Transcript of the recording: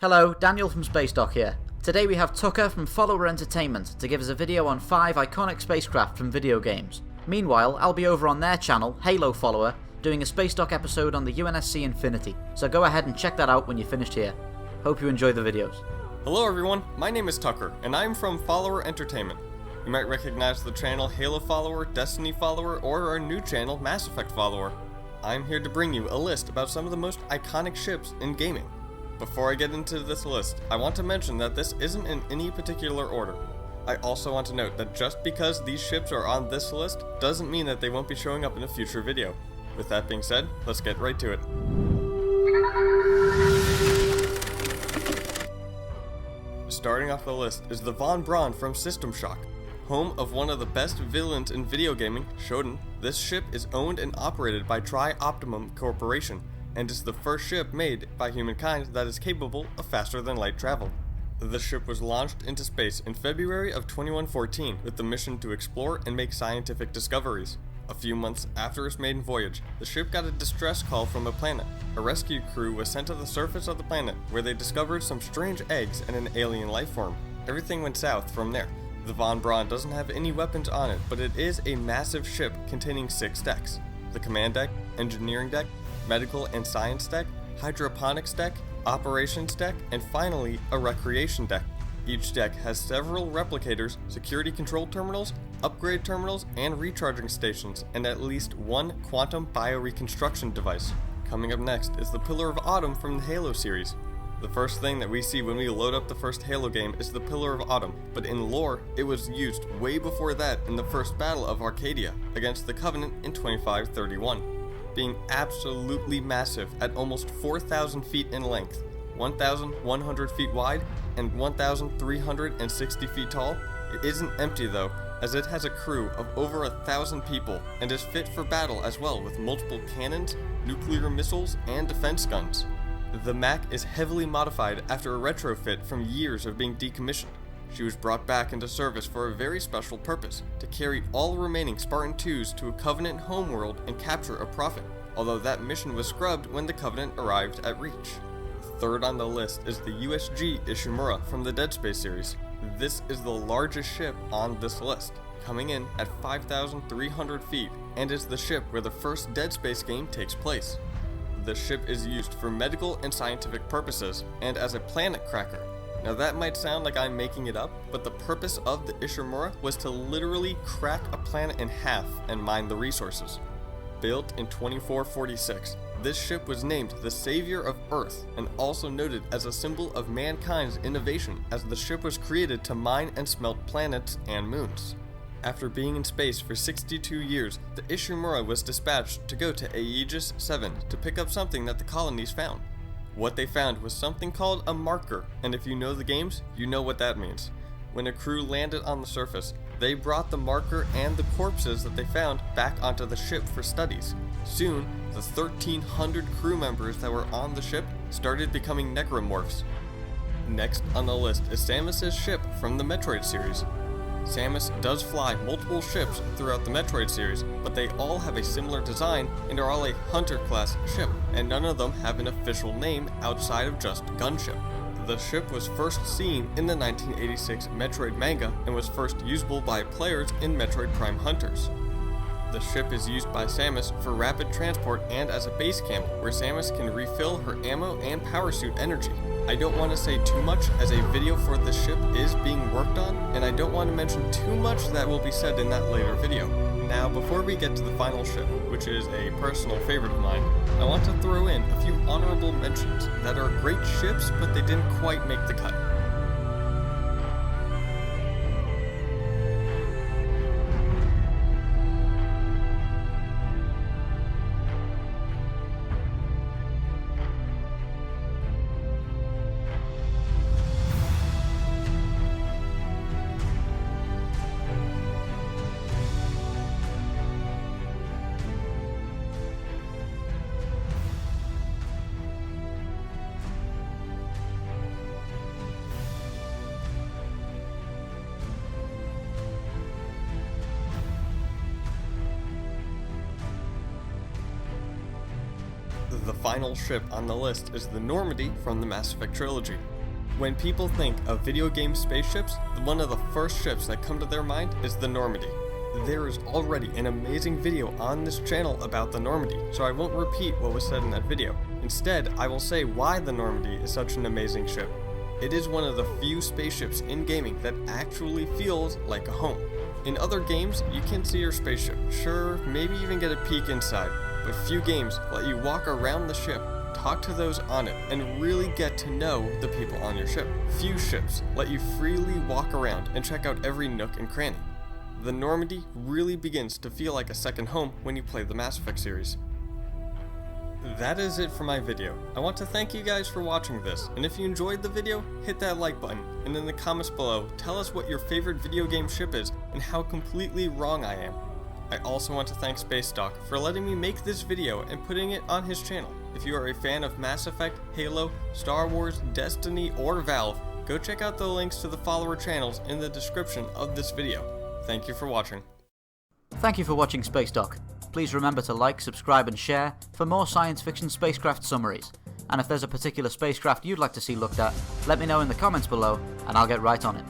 Hello, Daniel from Spacedock here. Today we have Tucker from Follower Entertainment to give us a video on 5 iconic spacecraft from video games. Meanwhile, I'll be over on their channel, Halo Follower, doing a Spacedock episode on the UNSC Infinity, so go ahead and check that out when you're finished here. Hope you enjoy the videos. Hello everyone, my name is Tucker, and I'm from Follower Entertainment. You might recognize the channel Halo Follower, Destiny Follower, or our new channel Mass Effect Follower. I'm here to bring you a list about some of the most iconic ships in gaming. Before I get into this list, I want to mention that this isn't in any particular order. I also want to note that just because these ships are on this list doesn't mean that they won't be showing up in a future video. With that being said, let's get right to it. Starting off the list is the Von Braun from System Shock. Home of one of the best villains in video gaming, Shodan, this ship is owned and operated by Tri-Optimum Corporation, and is the first ship made by humankind that is capable of faster-than-light travel. The ship was launched into space in February of 2114 with the mission to explore and make scientific discoveries. A few months after its maiden voyage, the ship got a distress call from a planet. A rescue crew was sent to the surface of the planet, where they discovered some strange eggs and an alien life form. Everything went south from there. The Von Braun doesn't have any weapons on it, but it is a massive ship containing 6 decks. The command deck, engineering deck, medical and science deck, hydroponics deck, operations deck, and finally a recreation deck. Each deck has several replicators, security control terminals, upgrade terminals, and recharging stations, and at least one quantum bioreconstruction device. Coming up next is the Pillar of Autumn from the Halo series. The first thing that we see when we load up the first Halo game is the Pillar of Autumn, but in lore, it was used way before that in the first battle of Arcadia against the Covenant in 2531. Being absolutely massive at almost 4,000 feet in length, 1,100 feet wide, and 1,360 feet tall, it isn't empty though, as it has a crew of over 1,000 people and is fit for battle as well with multiple cannons, nuclear missiles, and defense guns. The Mac is heavily modified after a retrofit from years of being decommissioned. She was brought back into service for a very special purpose, to carry all remaining Spartan 2s to a Covenant homeworld and capture a Prophet, although that mission was scrubbed when the Covenant arrived at Reach. Third on the list is the USG Ishimura from the Dead Space series. This is the largest ship on this list, coming in at 5,300 feet, and is the ship where the first Dead Space game takes place. The ship is used for medical and scientific purposes, and as a planet cracker. Now that might sound like I'm making it up, but the purpose of the Ishimura was to literally crack a planet in half and mine the resources. Built in 2446, this ship was named the Savior of Earth and also noted as a symbol of mankind's innovation, as the ship was created to mine and smelt planets and moons. After being in space for 62 years, the Ishimura was dispatched to go to Aegis 7 to pick up something that the colonies found. What they found was something called a marker, and if you know the games, you know what that means. When a crew landed on the surface, they brought the marker and the corpses that they found back onto the ship for studies. Soon, the 1,300 crew members that were on the ship started becoming necromorphs. Next on the list is Samus' ship from the Metroid series. Samus does fly multiple ships throughout the Metroid series, but they all have a similar design and are all a Hunter-class ship, and none of them have an official name outside of just Gunship. The ship was first seen in the 1986 Metroid manga and was first usable by players in Metroid Prime Hunters. The ship is used by Samus for rapid transport and as a base camp, where Samus can refill her ammo and power suit energy. I don't want to say too much, as a video for the ship is being worked on, and I don't want to mention too much that will be said in that later video. Now, before we get to the final ship, which is a personal favorite of mine, I want to throw in a few honorable mentions that are great ships, but they didn't quite make the cut. The final ship on the list is the Normandy from the Mass Effect Trilogy. When people think of video game spaceships, one of the first ships that come to their mind is the Normandy. There is already an amazing video on this channel about the Normandy, so I won't repeat what was said in that video. Instead, I will say why the Normandy is such an amazing ship. It is one of the few spaceships in gaming that actually feels like a home. In other games, you can see your spaceship, sure, maybe even get a peek inside, but few games let you walk around the ship, talk to those on it, and really get to know the people on your ship. Few ships let you freely walk around and check out every nook and cranny. The Normandy really begins to feel like a second home when you play the Mass Effect series. That is it for my video. I want to thank you guys for watching this, and if you enjoyed the video, hit that like button, and in the comments below, tell us what your favorite video game ship is and how completely wrong I am. I also want to thank Spacedock for letting me make this video and putting it on his channel. If you are a fan of Mass Effect, Halo, Star Wars, Destiny, or Valve, go check out the links to the follower channels in the description of this video. Thank you for watching. Thank you for watching Spacedock. Please remember to like, subscribe and share for more science fiction spacecraft summaries. And if there's a particular spacecraft you'd like to see looked at, let me know in the comments below and I'll get right on it.